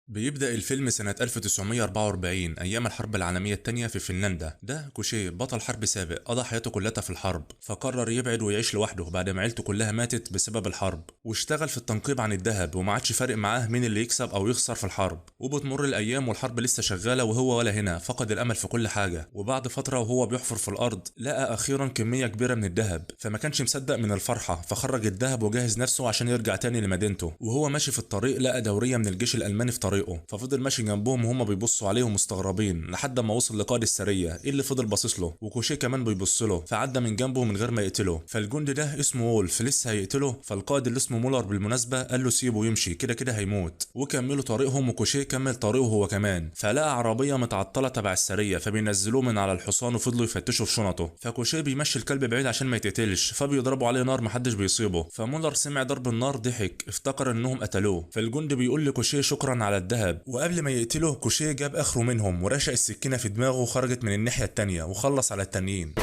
بيبدأ الفيلم سنة 1944 أيام الحرب العالمية التانية في فنلندا. ده كوشيه بطل حرب سابق قضى حياته كلها في الحرب، فقرر يبعد ويعيش لوحده بعد ما عيلته كلها ماتت بسبب الحرب، واشتغل في التنقيب عن الذهب وما عادش فارق معاه مين اللي يكسب أو يخسر في الحرب. وبتمر الأيام والحرب لسه شغالة وهو ولا هنا، فقد الأمل في كل حاجة. وبعد فترة وهو بيحفر في الأرض لقى أخيرا كمية كبيرة من الذهب، فما كانش مصدق من الفرحة، فخرج الذهب وجهز نفسه عشان يرجع تاني لمدينته. وهو ماشي في الطريق لقى دورية من الجيش الألماني في طريقه، ففضل ماشي جنبهم وهم بيبصوا عليهم مستغربين لحد ما وصل لقائد السريه اللي فضل باصص له، وكوشيه كمان بيبص له، فعدى من جنبه من غير ما يقتله. فالجندي ده اسمه وولف لسه هيقتله، فالقائد اللي اسمه مولر بالمناسبه قال له سيبه يمشي، كده كده هيموت. وكملوا طريقهم وكوشيه كمل طريقه هو كمان، فلقى عربيه متعطله تبع السريه، فبينزلوه من على الحصان وفضلوا يفتشوا في شنطه. فكوشيه بيمشي الكلب بعيد عشان ما يتقتلش، فبيضربوا عليه نار محدش بيصيبه. فمولر سمع ضرب النار ضحك، افتكر انهم قتلوه. فالجندي بيقول لكوشيه شكرا على الذهب، وقبل ما يقتله كوشيه جاب اخره منهم ورشق السكينه في دماغه وخرجت من الناحيه التانيه وخلص على التانيين.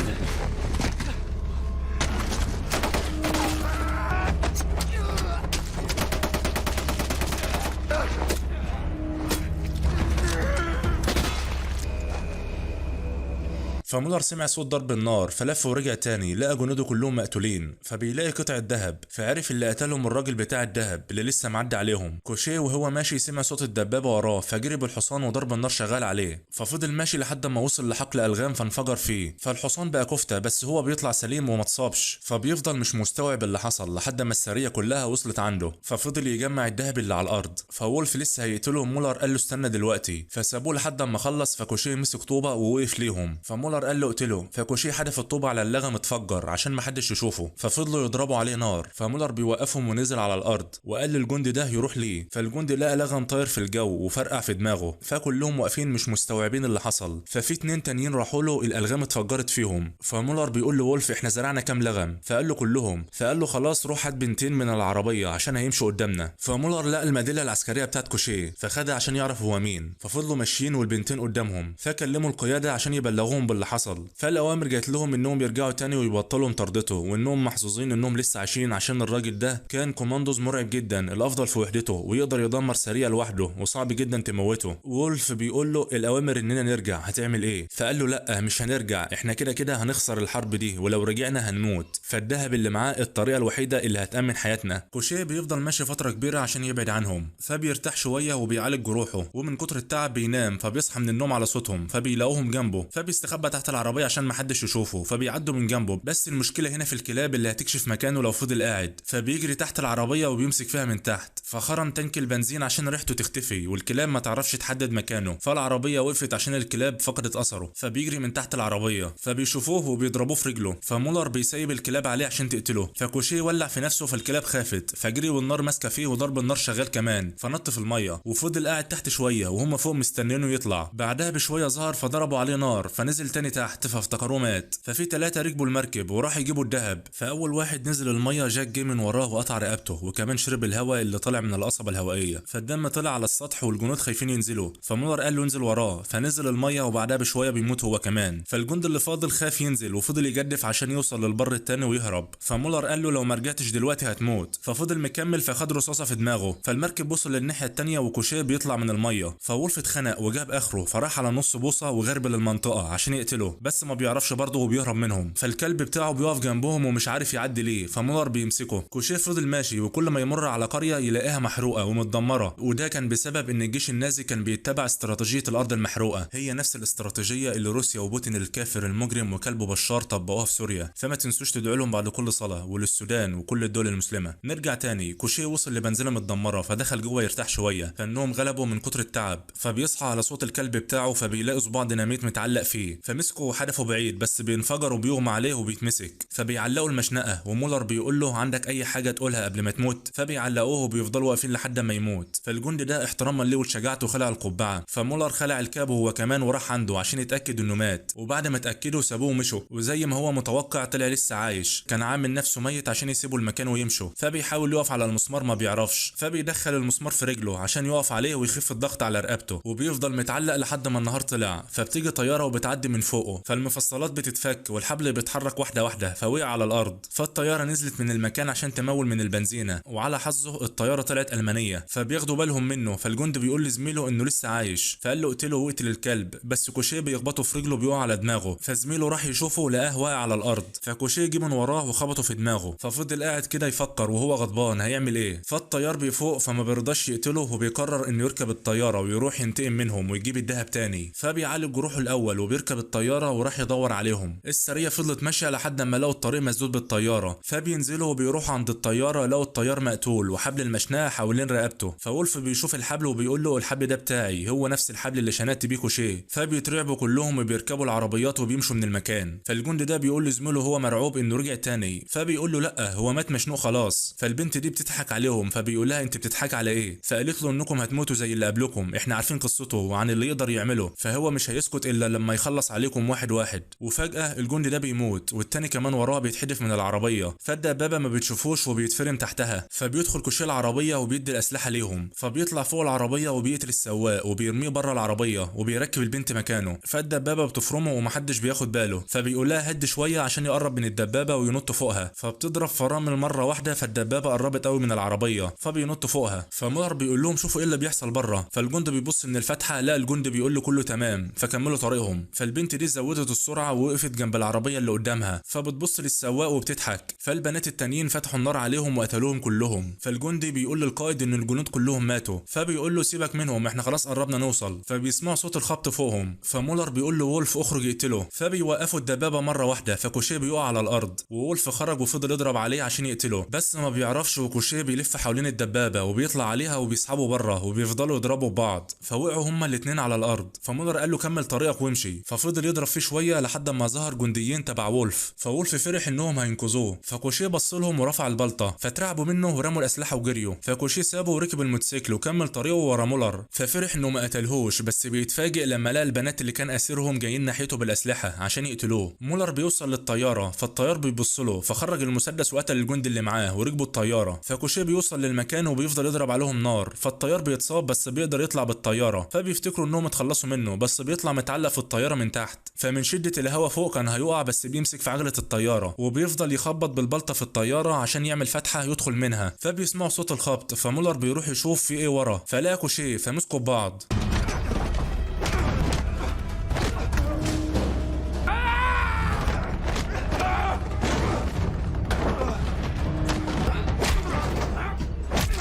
فمولر سمع صوت ضرب النار فلف ورجع تاني، لقى جنوده كلهم مقتولين، فبيلاقي قطعة ذهب، فعرف اللي قتلهم الراجل بتاع الذهب اللي لسه معدي عليهم. كوشيه وهو ماشي سمع صوت الدبابة وراه، فجري بالحصان وضرب النار شغال عليه، ففضل ماشي لحد ما وصل لحقل ألغام فانفجر فيه. فالحصان بقى كفتة، بس هو بيطلع سليم وما اتصابش، فبيفضل مش مستوعب اللي حصل لحد ما السرية كلها وصلت عنده، ففضل يجمع الذهب اللي على الأرض. فولف لسه هيقتله، مولر قال له استنى دلوقتي، فسابوه لحد ما خلص. فكوشيه مسك طوبة ووقف ليهم، فمولر قال له اقتله، فكوشيه حدف الطوبة على اللغم اتفجر عشان محدش يشوفه، ففضلوا يضربوا عليه نار. فمولر بيوقفهم ونزل على الارض وقال للجندي ده يروح ليه، فالجندي لقى لغم طاير في الجو وفرقع في دماغه، فكلهم واقفين مش مستوعبين اللي حصل. ففي اتنين تانيين راحوا له الالغام اتفجرت فيهم، فمولر بيقول لولف احنا زرعنا كام لغم، فقال له كلهم، فقال له خلاص روح هات بنتين من العربيه عشان هيمشوا قدامنا. فمولر لقى الميداليه العسكريه بتاعت كوشيه فخدها عشان يعرف هو مين، ففضلوا ماشيين والبنتين قدامهم، فكلموا القياده عشان يبلغوهم باللي حصل. فالاوامر جات لهم انهم يرجعوا تاني ويبطلوا مطاردته، وانهم محظوظين انهم لسه عايشين عشان الراجل ده كان كوماندوز مرعب جدا الافضل في وحدته ويقدر يدمر سريع لوحده وصعب جدا تموته. وولف بيقول له الاوامر اننا نرجع، هتعمل ايه؟ فقال له لا مش هنرجع، احنا كده كده هنخسر الحرب دي ولو رجعنا هنموت، فالذهب اللي معاه الطريقه الوحيده اللي هتامن حياتنا. كوشيه بيفضل ماشي فتره كبيره عشان يبعد عنهم، فبيرتاح شويه وبيعالج جروحه، ومن كتر التعب بينام، فبيصحى من النوم على صوتهم، فبيلاقوهم جنبه، فبيستخبى تحت العربيه عشان محدش يشوفه، فبيعدوا من جنبه. بس المشكله هنا في الكلاب اللي هتكشف مكانه لو فضل قاعد، فبيجري تحت العربيه وبيمسك فيها من تحت، فخرم تانك البنزين عشان ريحته تختفي والكلاب ما تعرفش تحدد مكانه، فالعربيه وقفت عشان الكلاب فقدت اثره، فبيجري من تحت العربيه، فبيشوفوه وبيضربوه في رجله، فمولر بيسيب الكلاب عليه عشان تقتله، فكوشيه ولع في نفسه، فالكلاب خافت فجري والنار ماسكه فيه وضرب النار شغال كمان، فنط في الميه وفضل قاعد تحت شويه وهم فوق مستنينه يطلع. بعدها بشويه ظهر فضربوا عليه نار، فنزل تاني تحت فافتكروه مات. ففي ثلاثة ركبوا المركب وراح يجيبوا الذهب، فأول واحد نزل المية جاك جه من وراه وقطع رقبته، وكمان شرب الهواء اللي طالع من القصبة الهوائية، فالدم طلع على السطح والجنود خايفين ينزلوا، فمولر قال له انزل وراه، فنزل المية وبعدها بشوية بيموت هو كمان. فالجند اللي فاضل خاف ينزل وفضل يجدف عشان يوصل للبر التاني ويهرب، فمولر قال له لو ما رجعتش دلوقتي هتموت، ففضل مكمل فخد رصاصة في دماغه. فالمركب وصل للناحية التانية وكوشيه بيطلع من المية، فولف اتخنق وجاب اخره فراح على نص بوصة وغربل المنطقة عشان يقتله، بس ما بيعرفش برضه وبيهرب منهم. فالكلب بتاعه بيقف جنبهم ومش عارف يعدي ليه، فمولر بيمسكه. كوشيه فضل ماشي وكل ما يمر على قريه يلاقيها محروقه ومتدمره، وده كان بسبب ان الجيش النازي كان بيتبع استراتيجيه الارض المحروقه، هي نفس الاستراتيجيه اللي روسيا وبوتين الكافر المجرم وكلبه بشار طبقوها في سوريا. فما تنسوش تدعوا لهم بعد كل صلاه، وللسودان وكل الدول المسلمه. نرجع تاني، كوشيه وصل لبنزينه متدمره فدخل جوه يرتاح شويه، فانهم غلبوا من كتر التعب، فبيصحى على صوت الكلب بتاعه، فبيلاقي صباع ديناميت متعلق فيه، فمسكه وحدفه بعيد بس بينفجر وبيغمى عليه وبيتمسك، فبيعلقوا المشنقه، ومولر بيقول له عندك اي حاجه تقولها قبل ما تموت، فبيعلقوه وبيفضلوا واقفين لحد ما يموت. فالجندي ده احتراما ليه وشجاعته خلع القبعه، فمولر خلع الكاب هو كمان وراح عنده عشان يتاكد انه مات، وبعد ما اتاكدوا سابوه ومشوا، وزي ما هو متوقع طلع لسه عايش، كان عامل نفسه ميت عشان يسيبوا المكان ويمشوا. فبيحاول يقف على المسمار ما بيعرفش، فبيدخل المسمار في رجله عشان يقف عليه ويخف الضغط على رقبته، وبيفضل متعلق لحد ما النهار طلع. فبتيجي طياره وبتعدي من فوق فوقه، فالمفصلات بتتفك والحبل بيتحرك واحده واحده، فوقع على الارض. فالطياره نزلت من المكان عشان تمول من البنزينه، وعلى حظه الطياره طلعت المانيه، فبياخدوا بالهم منه. فالجندي بيقول لزميله انه لسه عايش، فقال له اقتله واقتل الكلب، بس كوشيه بيخبطه في رجله بيقع على دماغه. فزميله راح يشوفه لقاه واقع على الارض، فكوشيه جه من وراه وخبطه في دماغه. ففضل قاعد كده يفكر وهو غضبان هيعمل ايه. فالطيار بيفوق فما بيرضاش يقتله، وبيقرر انه يركب الطياره ويروح ينتقم منهم ويجيب الدهب تاني. فبيعالج جروحه الاول وبيركب الطياره وراح يدور عليهم. السريه فضلت ماشيه لحد ما لقوا الطريق مسدود بالطياره، فبينزلوا وبيروحوا عند الطياره لقوا الطيار مقتول وحبل المشنقه حوالين رقبته. فولف بيشوف الحبل وبيقول له الحبل ده بتاعي، هو نفس الحبل اللي شنقت بيه كوشيه. فبيترعبوا كلهم وبيركبوا العربيات وبيمشوا من المكان. فالجندي ده بيقول لزميله هو مرعوب انه رجع تاني، فبيقول له لا هو مات مشنوق خلاص. فالبنت دي بتضحك عليهم، فبيقول لها انت بتضحك على ايه؟ فقالت له انكم هتموتوا زي اللي قبلكم، احنا عارفين قصته وعن اللي يقدر يعمله، فهو مش هيسكت الا لما يخلص عليكم واحد واحد. وفجاه الجندي ده بيموت والتاني كمان وراه بيتحدف من العربيه. فالدبابه ما بتشوفوش وبيتفرم تحتها. فبيدخل كوشيه العربيه وبيدي الاسلحه ليهم، فبيطلع فوق العربيه وبيقتل السواق وبيرميه بره العربيه وبيركب البنت مكانه. فالدبابه بتفرمه ومحدش بياخد باله، فبيقول لها هد شويه عشان يقرب من الدبابه وينط فوقها. فبتضرب فرامل مره واحده، فالدبابه قربت قوي من العربيه فبينط فوقها. فمولر بيقول لهم شوفوا ايه اللي بيحصل بره. فالجندي بيبص من الفتحه لا الجندي بيقول له كله تمام، فكملوا طريقهم. فالبنت دي زودت السرعه ووقفت جنب العربيه اللي قدامها، فبتبص للسواق وبتضحك. فالبنات التانيين فتحوا النار عليهم وقتلوهم كلهم. فالجندي بيقول للقائد ان الجنود كلهم ماتوا، فبيقول له سيبك منهم احنا خلاص قربنا نوصل. فبيسمعوا صوت الخبط فوقهم، فمولر بيقول له وولف اخرج يقتله. فبيوقفوا الدبابه مره واحده، فكوشيه بيقع على الارض وولف خرج وفضل يضرب عليه عشان يقتله، بس ما بيعرفش. وكوشيه بيلف حوالين الدبابه وبيطلع عليها وبيسحبوا بره وبيفضلوا يضربوا ببعض. فوقعوا هما الاتنين على الارض. فمولر قال له كمل طريقك وامشي. ففضل يضرب فيه شويه لحد ما ظهر جنديين تبع وولف. فولف فرح انهم هينقذوه. فكوشيه بص لهم ورفع البلطه، فترعبوا منه ورموا الاسلحه وجريوا. فكوشيه سابه وركب الموتوسيكل وكمل طريقه ورا مولر. ففرح انه ما قتلهوش، بس بيتفاجئ لما لقى البنات اللي كان اسيرهم جايين ناحيته بالاسلحه عشان يقتلوه. مولر بيوصل للطياره، فالطيار بيبص له فخرج المسدس وقتل الجندي اللي معاه وركبوا الطياره. فكوشيه بيوصل للمكان وبيفضل يضرب عليهم نار. فالطيار بيتصاب بس بيقدر يطلع بالطياره. فبيفتكروا انهم اتخلصوا منه، بس بيطلع متعلق في الطياره من تحت. فمن شده الهواء فوق كان هيقع، بس بيمسك في عجله الطياره وبيفضل يخبط بالبلطه في الطياره عشان يعمل فتحه يدخل منها. فبيسمعوا صوت الخبط، فمولر بيروح يشوف في ايه ورا، فلاقى كوشيه، فمسكوا ببعض.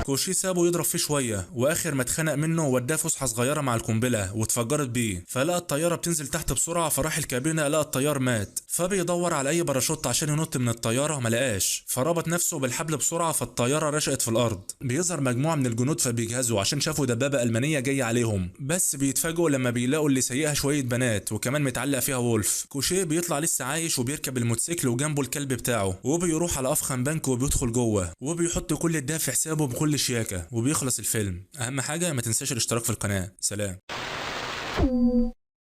كوشيه سابه يضرب فيه شويه، واخر ما اتخنق منه وداه فسحه صغيره مع القنبله واتفجرت بيه. فلقى الطياره بتنزل تحت بسرعه، فراح الكابينه لقى الطيار مات. فبيدور على اي باراشوت عشان ينط من الطياره ما لقاش، فربط نفسه بالحبل بسرعه فالطياره رشقت في الارض. بيظهر مجموعه من الجنود فبيجهزوا عشان شافوا دبابه المانيه جايه عليهم، بس بيتفاجئوا لما بيلاقوا اللي سايقها شويه بنات وكمان متعلق فيها وولف. كوشيه بيطلع لسه عايش وبيركب الموتوسيكل وجنبه الكلب بتاعه، وبيروح على افخم بنك وبيدخل جوه وبيحط كل الدهب في حسابه بكل شياكه، وبيخلص الفيلم. اهم حاجه ما تنساش الاشتراك في القناه. سلام.